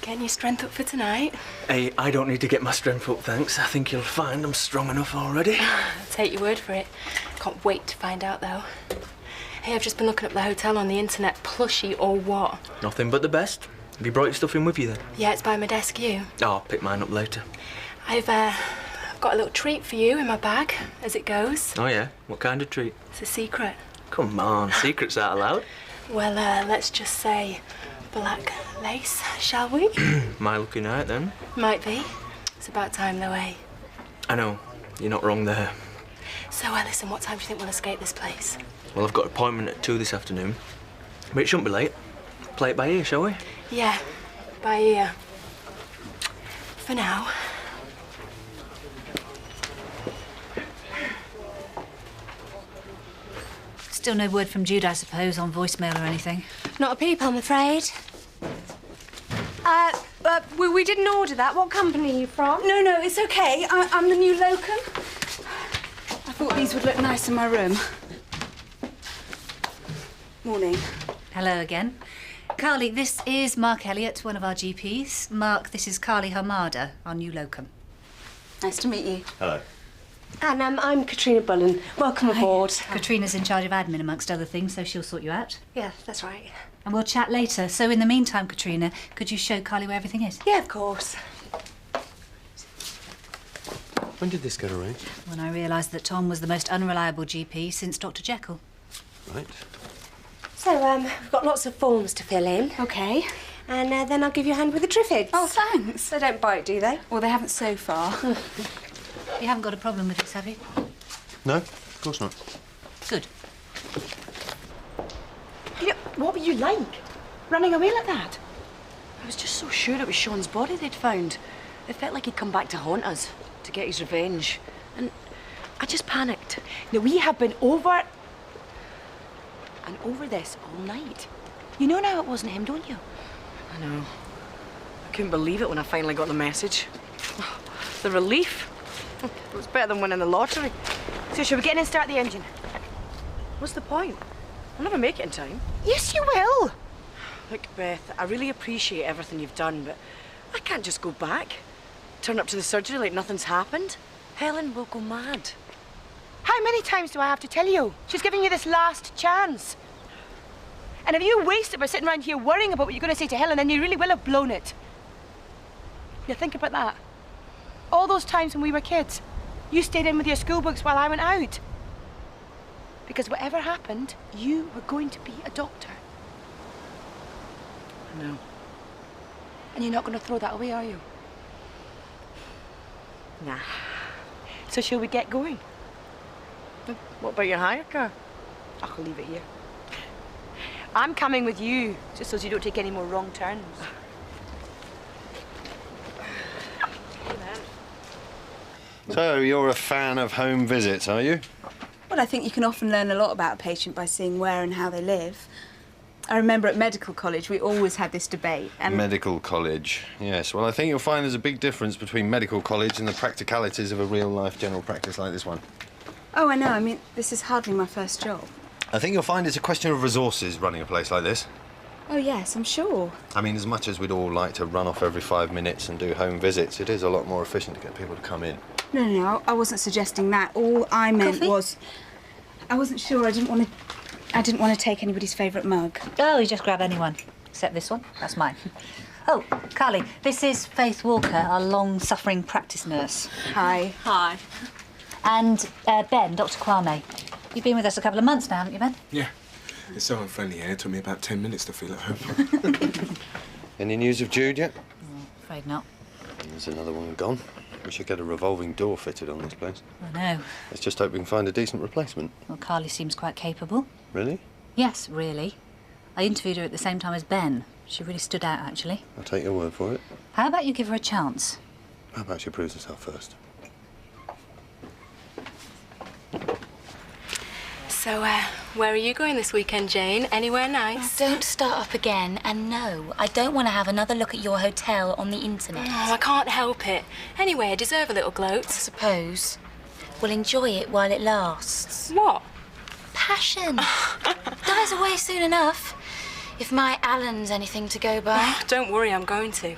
Getting your strength up for tonight? Hey, I don't need to get my strength up, thanks. I think you'll find I'm strong enough already. I'll take your word for it. Can't wait to find out, though. Hey, I've just been looking up the hotel on the internet. Plushy or what? Nothing but the best. Have you brought your stuff in with you, then? Yeah, it's by my desk. You? Oh, I'll pick mine up later. I've got a little treat for you in my bag, as it goes. Oh, yeah? What kind of treat? It's a secret. Come on, secrets aren't allowed. Well, let's just say black lace, shall we? Am I looking out, then? Might be. It's about time, though, eh? I know. You're not wrong there. So, listen, what time do you think we'll escape this place? Well, I've got an appointment at 2 this afternoon. But it shouldn't be late. Play it by ear, shall we? Yeah, by ear. For now. Still no word from Jude, I suppose, on voicemail or anything? Not a peep, I'm afraid. We didn't order that. What company are you from? No, it's okay. I'm the new locum. I thought these would look nice in my room. Morning. Hello again. Carly, this is Mark Elliott, one of our GPs. Mark, this is Carly Hamada, our new locum. Nice to meet you. Hello. And I'm Katrina Bullen. Welcome aboard. Katrina's in charge of admin, amongst other things, so she'll sort you out. Yeah, that's right. And we'll chat later. So in the meantime, Katrina, could you show Carly where everything is? Yeah, of course. When did this get arranged? When I realised that Tom was the most unreliable GP since Dr. Jekyll. Right. So, we've got lots of forms to fill in. Okay. And then I'll give you a hand with the triffids. Oh, thanks. They don't bite, do they? Well, they haven't so far. You haven't got a problem with this, have you? No, of course not. Good. You know, what were you like? Running away like that? I was just so sure it was Sean's body they'd found. It felt like he'd come back to haunt us, to get his revenge. And I just panicked. Now, we have been over this all night. You know now it wasn't him, don't you? I know. I couldn't believe it when I finally got the message. The relief. It was better than winning the lottery. So shall we get in and start the engine? What's the point? I'll never make it in time. Yes, you will. Look, Beth, I really appreciate everything you've done, but I can't just go back. Turn up to the surgery like nothing's happened. Helen will go mad. How many times do I have to tell you? She's giving you this last chance. And if you waste it by sitting around here worrying about what you're going to say to Helen, then you really will have blown it. Now think about that. All those times when we were kids, you stayed in with your school books while I went out. Because whatever happened, you were going to be a doctor. I know. And you're not going to throw that away, are you? Nah. So shall we get going? What about your hire car? I'll leave it here. I'm coming with you, just so you don't take any more wrong turns. So, you're a fan of home visits, are you? Well, I think you can often learn a lot about a patient by seeing where and how they live. I remember at medical college, we always had this debate. And Medical college, yes. Well, I think you'll find there's a big difference between medical college and the practicalities of a real-life general practice like this one. Oh, I know. I mean, this is hardly my first job. I think you'll find it's a question of resources running a place like this. Oh, yes, I'm sure. I mean, as much as we'd all like to run off every 5 minutes and do home visits, it is a lot more efficient to get people to come in. No, I wasn't suggesting that. All I meant was... I wasn't sure. I didn't want to take anybody's favourite mug. Oh, you just grab anyone. Except this one. That's mine. Oh, Carly, this is Faith Walker, our long-suffering practice nurse. Hi. Hi. And Ben, Dr. Kwame. You've been with us a couple of months now, haven't you, Ben? Yeah. It's so unfriendly here. It took me about 10 minutes to feel at home. Any news of Jude yet? Afraid not. There's another one gone. We should get a revolving door fitted on this place. I know. Let's just hope we can find a decent replacement. Well, Carly seems quite capable. Really? Yes, really. I interviewed her at the same time as Ben. She really stood out, actually. I'll take your word for it. How about you give her a chance? How about she proves herself first? So, where are you going this weekend, Jane? Anywhere nice? Don't start up again, and no, I don't want to have another look at your hotel on the internet. Oh, I can't help it. Anyway, I deserve a little gloat. I suppose. We'll enjoy it while it lasts. What? Passion. Dies away soon enough. If my Alan's anything to go by. Don't worry, I'm going to.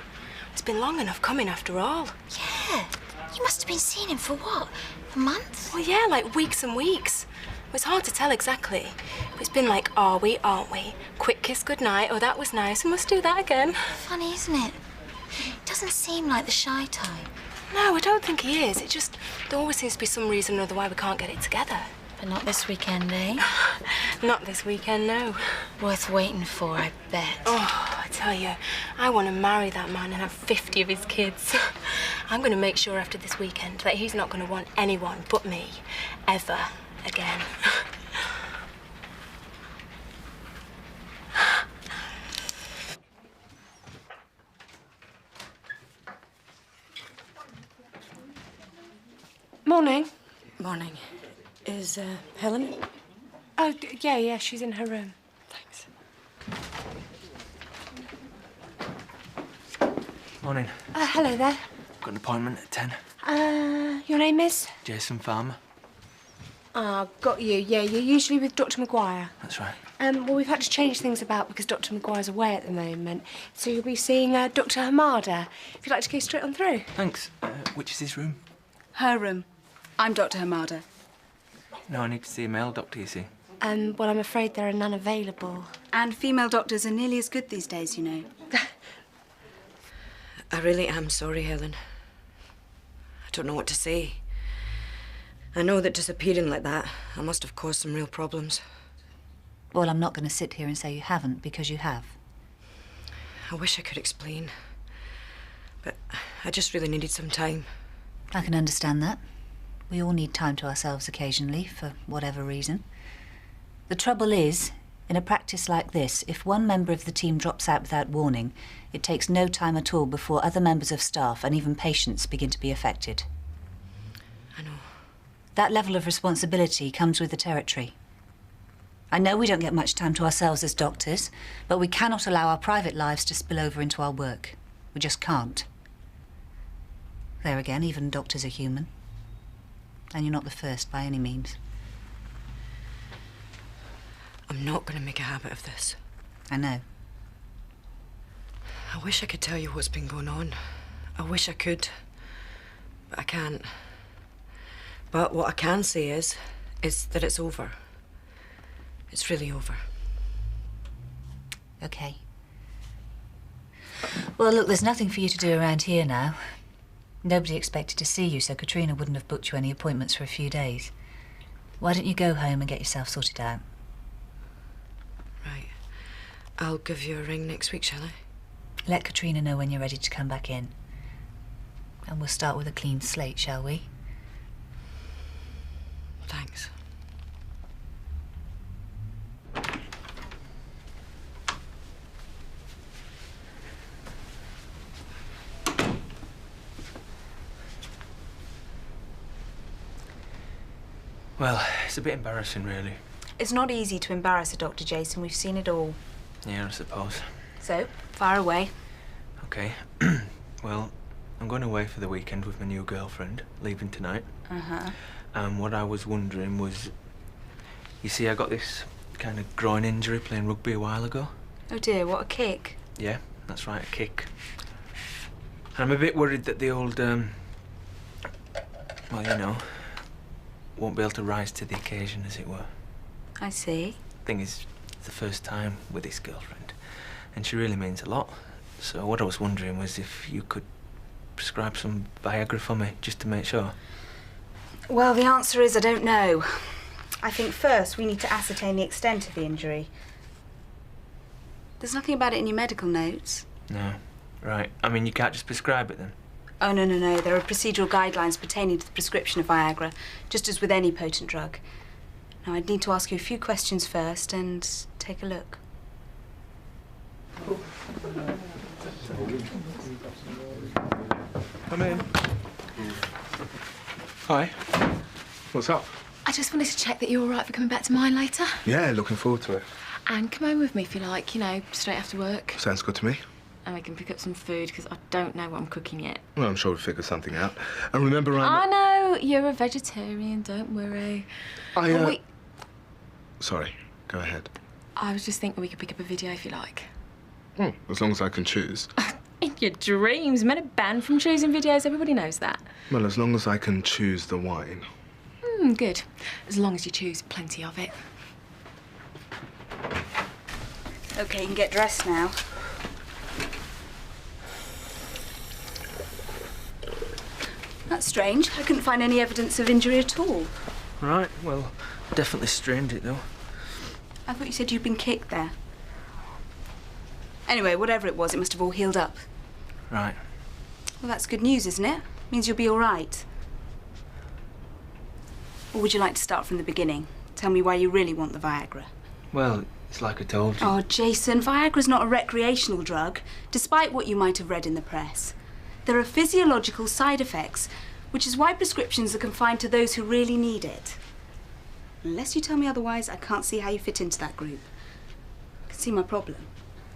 been long enough coming after all. Yeah. You must have been seeing him for what? A month? Well, yeah, like weeks and weeks. It's hard to tell exactly. But it's been like, are we, aren't we? Quick kiss goodnight. Oh, that was nice. We must do that again. Funny, isn't it? It doesn't seem like the shy type. No, I don't think he is. It just, there always seems to be some reason or other why we can't get it together. But not this weekend, eh? Not this weekend, no. Worth waiting for, I bet. Oh, I tell you, I want to marry that man and have 50 of his kids. I'm going to make sure after this weekend that he's not going to want anyone but me, ever again. Morning. Morning. Is Helen? Oh, yeah, she's in her room. Thanks. Morning. Hello there. Got an appointment at 10. Your name is? Jason Farmer. Ah, got you. Yeah, you're usually with Dr. Maguire. That's right. Well, we've had to change things about because Dr. Maguire's away at the moment. So you'll be seeing Dr. Hamada. If you'd like to go straight on through. Thanks. Which is his room? Her room. I'm Dr. Hamada. No, I need to see a male doctor, you see. Well, I'm afraid there are none available. And female doctors are nearly as good these days, you know. I really am sorry, Helen. I don't know what to say. I know that disappearing like that, I must have caused some real problems. Well, I'm not going to sit here and say you haven't, because you have. I wish I could explain. But I just really needed some time. I can understand that. We all need time to ourselves occasionally, for whatever reason. The trouble is, in a practice like this, if one member of the team drops out without warning, it takes no time at all before other members of staff and even patients begin to be affected. I know. That level of responsibility comes with the territory. I know we don't get much time to ourselves as doctors, but we cannot allow our private lives to spill over into our work. We just can't. There again, even doctors are human. And you're not the first by any means. I'm not going to make a habit of this. I know. I wish I could tell you what's been going on. I wish I could. But I can't. But what I can say is that it's over. It's really over. Okay. Well, look, there's nothing for you to do around here now. Nobody expected to see you, so Katrina wouldn't have booked you any appointments for a few days. Why don't you go home and get yourself sorted out? Right. I'll give you a ring next week, shall I? Let Katrina know when you're ready to come back in. And we'll start with a clean slate, shall we? Thanks. Well, it's a bit embarrassing, really. It's not easy to embarrass a Dr. Jason. We've seen it all. Yeah, I suppose. So, fire away. Okay. Well, I'm going away for the weekend with my new girlfriend, leaving tonight. Uh-huh. And what I was wondering was, you see, I got this kind of groin injury playing rugby a while ago. Oh dear, what a kick. Yeah, that's right, a kick. And I'm a bit worried that the old, well, you know, won't be able to rise to the occasion, as it were. I see. Thing is, it's the first time with this girlfriend, and she really means a lot. So what I was wondering was if you could prescribe some Viagra for me, just to make sure. Well, the answer is I don't know. I think first we need to ascertain the extent of the injury. There's nothing about it in your medical notes. No. Right. I mean, you can't just prescribe it then? Oh, no. There are procedural guidelines pertaining to the prescription of Viagra, just as with any potent drug. Now, I'd need to ask you a few questions first and take a look. Come in. Hi. What's up? I just wanted to check that you're all right for coming back to mine later. Yeah, looking forward to it. And come home with me if you like, you know, straight after work. Sounds good to me. And we can pick up some food, because I don't know what I'm cooking yet. Well, I'm sure we'll figure something out. And remember, I know, you're a vegetarian, don't worry. Sorry, go ahead. I was just thinking we could pick up a video if you like. As long as I can choose. In your dreams. Men are banned from choosing videos. Everybody knows that. Well, as long as I can choose the wine. Good. As long as you choose plenty of it. OK, you can get dressed now. That's strange. I couldn't find any evidence of injury at all. Right, well, definitely strained it, though. I thought you said you'd been kicked there. Anyway, whatever it was, it must have all healed up. Right. Well, that's good news, isn't it? Means you'll be all right. Or would you like to start from the beginning? Tell me why you really want the Viagra. Well, it's like I told you. Oh, Jason, Viagra's not a recreational drug, despite what you might have read in the press. There are physiological side effects, which is why prescriptions are confined to those who really need it. Unless you tell me otherwise, I can't see how you fit into that group. I can see my problem.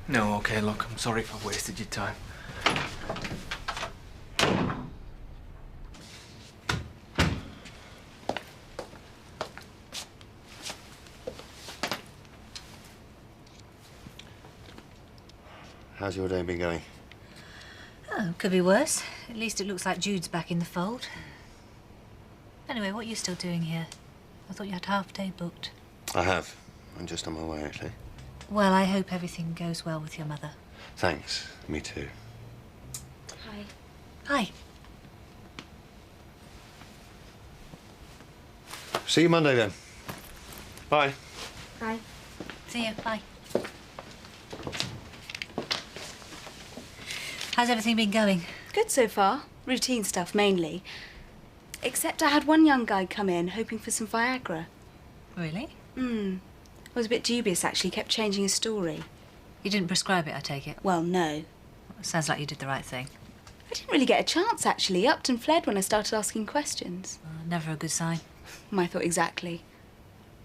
No, OK, look, I'm sorry if I've wasted your time. How's your day been going? Oh, could be worse. At least it looks like Jude's back in the fold. Anyway, what are you still doing here? I thought you had half day booked. I have. I'm just on my way, actually. Well, I hope everything goes well with your mother. Thanks. Me too. Hi. Hi. See you Monday, then. Bye. Bye. See you. Bye. How's everything been going? Good so far. Routine stuff, mainly. Except I had one young guy come in hoping for some Viagra. Really? I was a bit dubious, actually. Kept changing his story. You didn't prescribe it, I take it? Well, no. Sounds like you did the right thing. I didn't really get a chance, actually. He upped and fled when I started asking questions. Never a good sign. I thought exactly.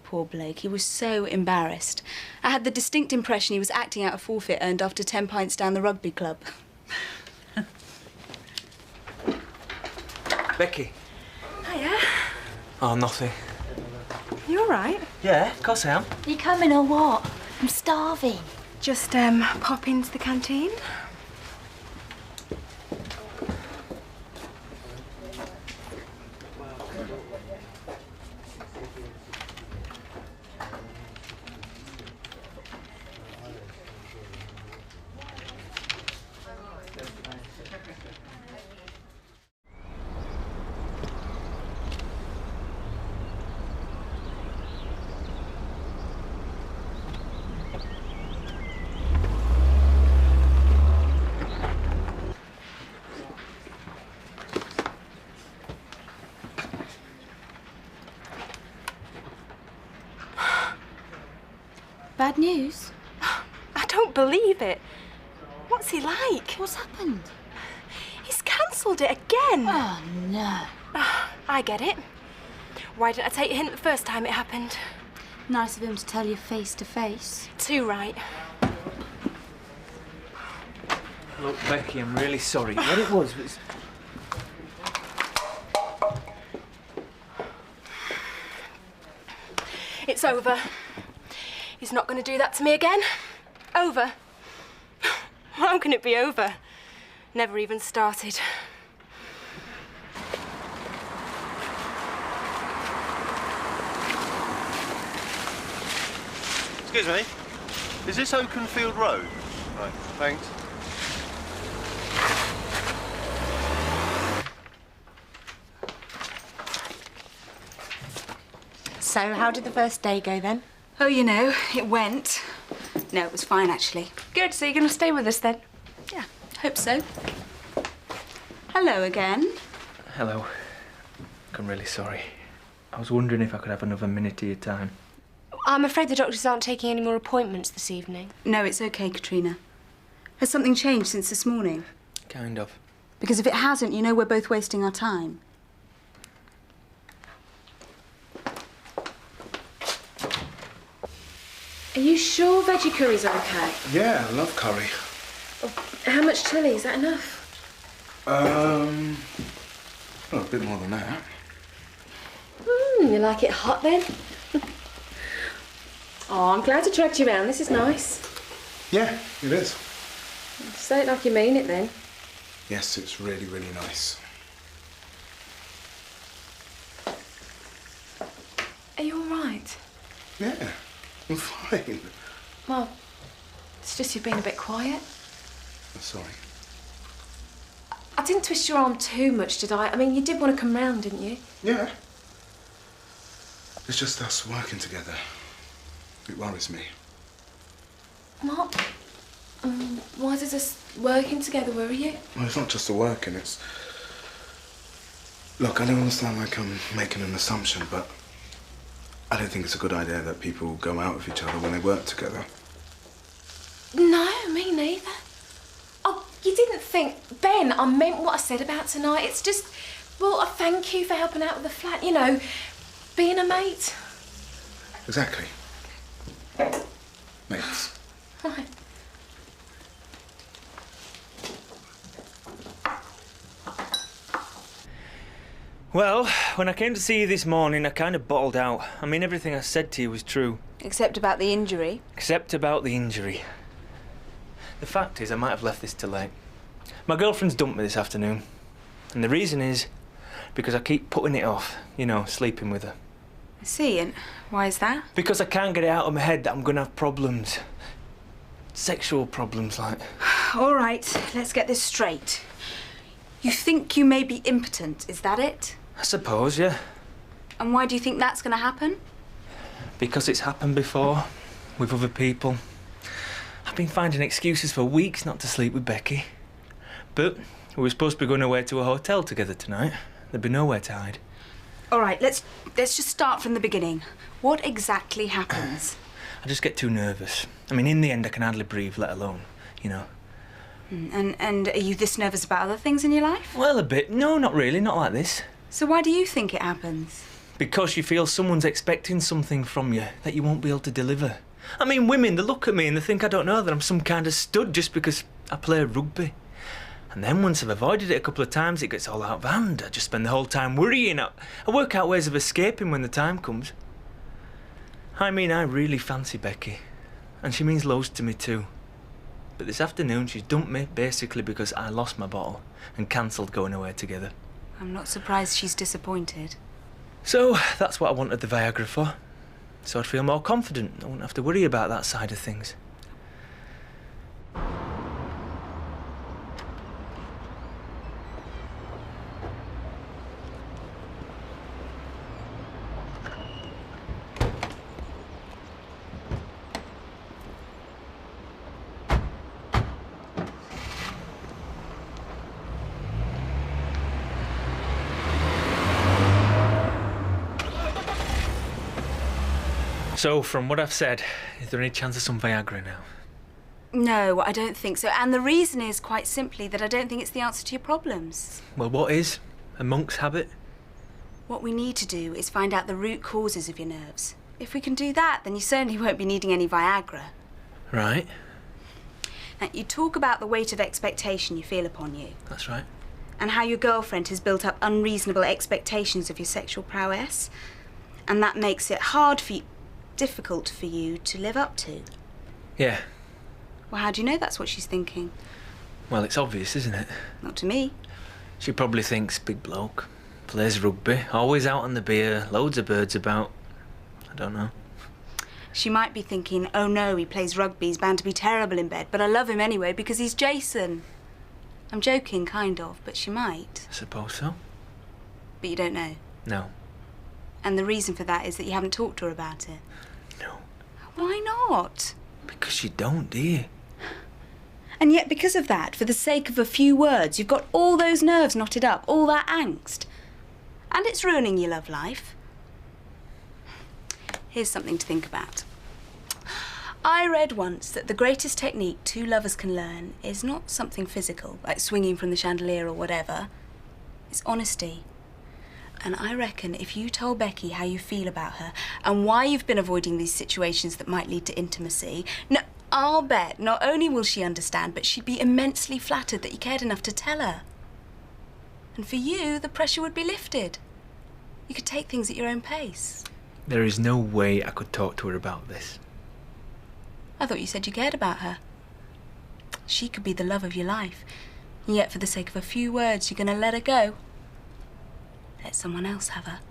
Poor bloke. He was so embarrassed. I had the distinct impression he was acting out a forfeit earned after 10 pints down the rugby club. Becky. Hiya. Oh, nothing. You all right? Yeah, of course I am. You coming or what? I'm starving. Just, pop into the canteen. Bad news? I don't believe it. What's he like? What's happened? He's cancelled it again. Oh, no. I get it. Why didn't I take a hint the first time it happened? Nice of him to tell you face to face. Too right. Look, Becky, I'm really sorry. What it was... It's over. He's not going to do that to me again. Over. How can it be over? Never even started. Excuse me. Is this Oakenfield Road? Right, thanks. So, how did the first day go then? Oh, you know, it went. No, it was fine, actually. Good, so you're going to stay with us then? Yeah, hope so. Hello again. Hello. Look, I'm really sorry. I was wondering if I could have another minute of your time. I'm afraid the doctors aren't taking any more appointments this evening. No, it's okay, Katrina. Has something changed since this morning? Kind of. Because if it hasn't, you know we're both wasting our time. Are you sure veggie curries are okay? Yeah, I love curry. How much chilli? Is that enough? Well, a bit more than that. You like it hot then? Oh, I'm glad I dragged you around. This is nice. Yeah, it is. Say it like you mean it, then. Yes, it's really, really nice. Are you all right? Yeah, I'm fine. Well, it's just you've been a bit quiet. I'm sorry. I didn't twist your arm too much, did I? I mean, you did want to come round, didn't you? Yeah. It's just us working together. It worries me. What? Why does us working together worry you? Well, it's not just the working, it's... Look, I don't understand like I'm making an assumption, but I don't think it's a good idea that people go out with each other when they work together. No, me neither. Oh, you didn't think... Ben, I meant what I said about tonight. It's just, well, a thank you for helping out with the flat, you know, being a mate. Exactly. Mates. Right. Well, when I came to see you this morning, I kind of bottled out. I mean, everything I said to you was true. Except about the injury. Except about the injury. The fact is, I might have left this till late. My girlfriend's dumped me this afternoon. And the reason is because I keep putting it off, you know, sleeping with her. I see, and why is that? Because I can't get it out of my head that I'm going to have problems. Sexual problems, like. All right, let's get this straight. You think you may be impotent, is that it? I suppose, yeah. And why do you think that's going to happen? Because it's happened before, with other people. I've been finding excuses for weeks not to sleep with Becky. But we were supposed to be going away to a hotel together tonight. There'd be nowhere to hide. All right, let's just start from the beginning. What exactly happens? I just get too nervous. I mean, in the end, I can hardly breathe, let alone, you know. And are you this nervous about other things in your life? Well, a bit. No, not really, not like this. So why do you think it happens? Because you feel someone's expecting something from you that you won't be able to deliver. I mean, women, they look at me and they think I don't know, that I'm some kind of stud just because I play rugby. And then once I've avoided it a couple of times, it gets all out of hand. I just spend the whole time worrying. I work out ways of escaping when the time comes. I mean, I really fancy Becky. And she means loads to me too. But this afternoon, she's dumped me basically because I lost my bottle and cancelled going away together. I'm not surprised she's disappointed. So, that's what I wanted the Viagra for. So I'd feel more confident. I wouldn't have to worry about that side of things. So, from what I've said, is there any chance of some Viagra now? No, I don't think so. And the reason is quite simply that I don't think it's the answer to your problems. Well, what is? A monk's habit? What we need to do is find out the root causes of your nerves. If we can do that, then you certainly won't be needing any Viagra. Right. Now, you talk about the weight of expectation you feel upon you. That's right. And how your girlfriend has built up unreasonable expectations of your sexual prowess. And that makes it difficult for you to live up to. Yeah. Well, how do you know that's what she's thinking? Well, it's obvious, isn't it? Not to me. She probably thinks big bloke, plays rugby, always out on the beer, loads of birds about. I don't know. She might be thinking, oh no, he plays rugby, he's bound to be terrible in bed, but I love him anyway because he's Jason. I'm joking, kind of, but she might. I suppose so. But you don't know? No. And the reason for that is that you haven't talked to her about it? No. Why not? Because you don't, do you? And yet, because of that, for the sake of a few words, you've got all those nerves knotted up, all that angst. And it's ruining your love life. Here's something to think about. I read once that the greatest technique two lovers can learn is not something physical, like swinging from the chandelier or whatever. It's honesty. And I reckon if you told Becky how you feel about her and why you've been avoiding these situations that might lead to intimacy, I'll bet not only will she understand, but she'd be immensely flattered that you cared enough to tell her. And for you, the pressure would be lifted. You could take things at your own pace. There is no way I could talk to her about this. I thought you said you cared about her. She could be the love of your life. And yet, for the sake of a few words, you're going to let her go. Let someone else have her.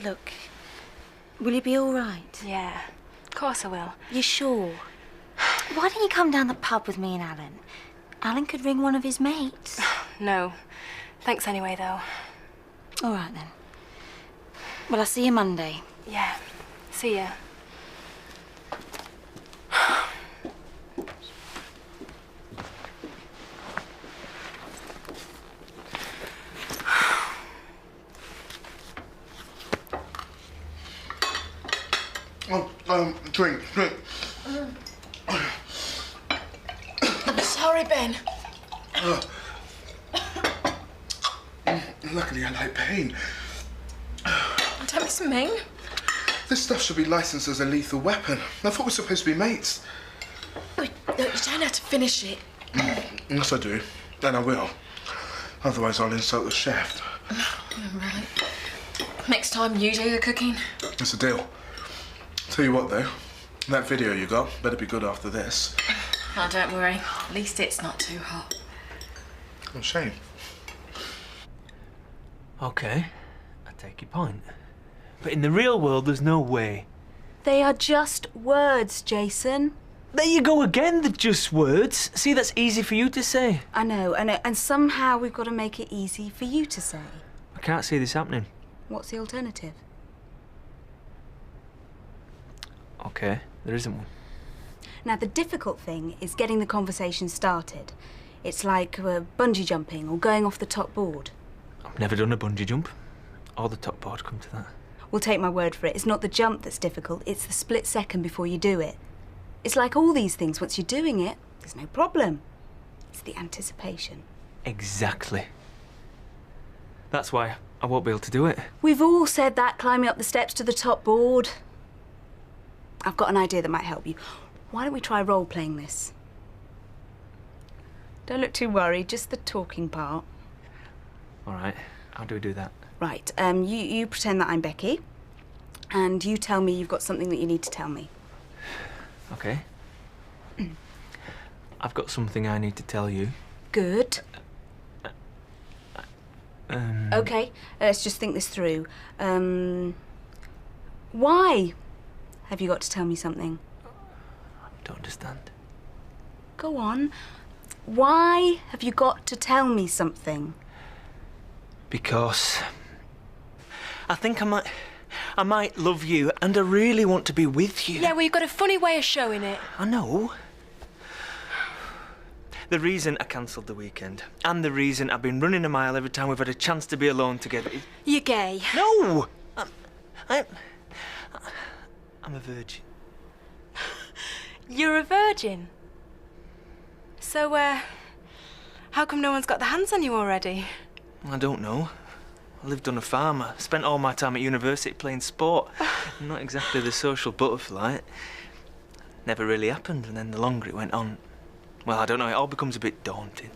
Look, will you be all right? Yeah, of course I will. You sure? Why don't you come down the pub with me and Alan? Alan could ring one of his mates. No. Thanks anyway, though. All right, then. Well, I'll see you Monday. Yeah. See ya. Drink. I'm sorry, Ben. Luckily, I like pain. Don't be so mean. This stuff should be licensed as a lethal weapon. I thought we were supposed to be mates. Look, you don't have to finish it. Yes, I do. And I will. Otherwise, I'll insult the chef. All right. Next time, you do the cooking. It's a deal. Tell you what, though. That video you got better be good after this. Oh, don't worry. At least it's not too hot. Oh, shame. OK, I take your point. But in the real world, there's no way. They are just words, Jason. There you go again, they're just words. See, that's easy for you to say. I know, and somehow we've got to make it easy for you to say. I can't see this happening. What's the alternative? OK, there isn't one. Now, the difficult thing is getting the conversation started. It's like bungee jumping or going off the top board. I've never done a bungee jump. Or the top board, come to that. Well, take my word for it. It's not the jump that's difficult. It's the split second before you do it. It's like all these things. Once you're doing it, there's no problem. It's the anticipation. Exactly. That's why I won't be able to do it. We've all said that climbing up the steps to the top board. I've got an idea that might help you. Why don't we try role-playing this? Don't look too worried, just the talking part. All right, how do we do that? Right, you pretend that I'm Becky, and you tell me you've got something that you need to tell me. OK. I've got something I need to tell you. Good. OK, let's just think this through. Why have you got to tell me something? I don't understand. Go on. Why have you got to tell me something? Because I think I might love you, and I really want to be with you. Yeah, well, you've got a funny way of showing it. I know. The reason I cancelled the weekend, and the reason I've been running a mile every time we've had a chance to be alone together is... You're gay. No! I'm a virgin. You're a virgin? So, how come no one's got their hands on you already? I don't know. I lived on a farm. I spent all my time at university playing sport. I'm not exactly the social butterfly. Never really happened, and then the longer it went on, well, I don't know, it all becomes a bit daunting.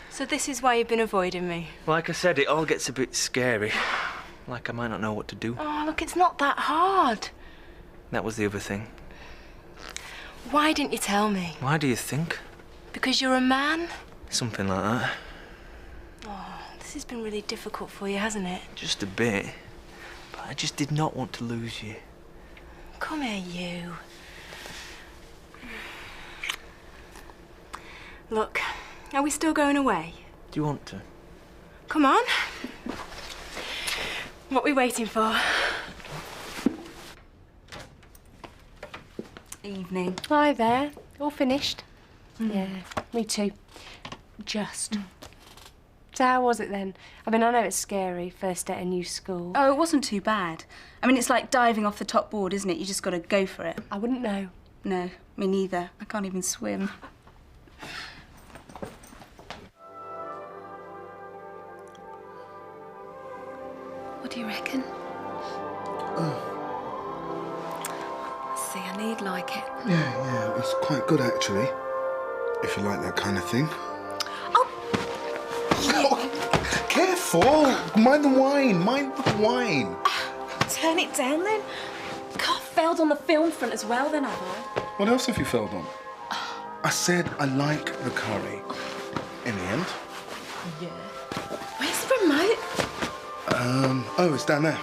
So this is why you've been avoiding me? Like I said, it all gets a bit scary. Like I might not know what to do. Oh, look, it's not that hard. That was the other thing. Why didn't you tell me? Why do you think? Because you're a man? Something like that. Oh, this has been really difficult for you, hasn't it? Just a bit. But I just did not want to lose you. Come here, you. Look, are we still going away? Do you want to? Come on. What are we waiting for? Evening. Hi there. All finished? Yeah, me too. Just. So how was it then? I mean, I know it's scary, first day at a new school. Oh, it wasn't too bad. I mean, it's like diving off the top board, isn't it? You just got to go for it. I wouldn't know. No, me neither. I can't even swim. What do you reckon? See, I need like it. Yeah, it's quite good actually. If you like that kind of thing. Oh, careful! Mind the wine, Turn it down then. God, I failed on the film front as well then, have I? What else have you failed on? I said I like the curry. In the end. Yeah. Where's the remote? Oh, it's down there.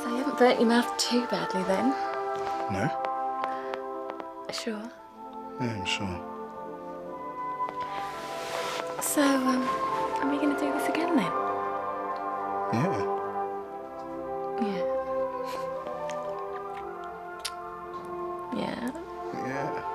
So you haven't burnt your mouth too badly then? No? Sure. Yeah, I'm sure. So, are we going to do this again then? Yeah. Yeah. Yeah. Yeah.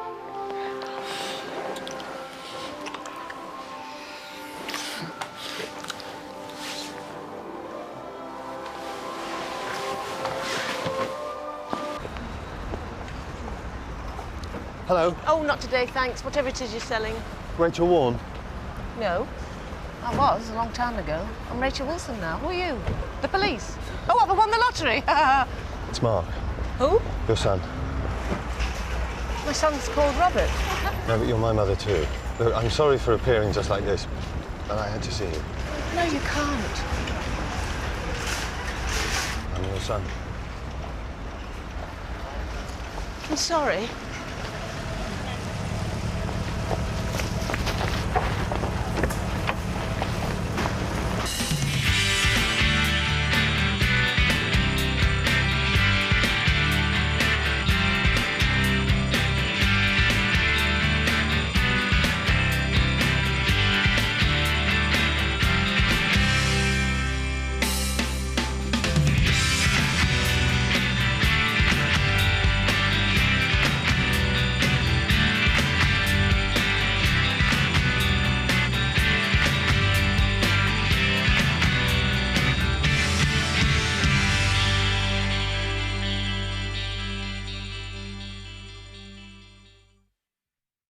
Hello, Oh, not today, thanks. Whatever it is you're selling. Rachel Warren. No. I was, a long time ago. I'm Rachel Wilson now. Who are you? The police? Oh, what, I won the lottery? It's Mark, Who? your son. My son's called Robert. No, but you're my mother too. Look, I'm sorry for appearing just like this, but I had to see you. No, you can't. I'm your son. I'm sorry.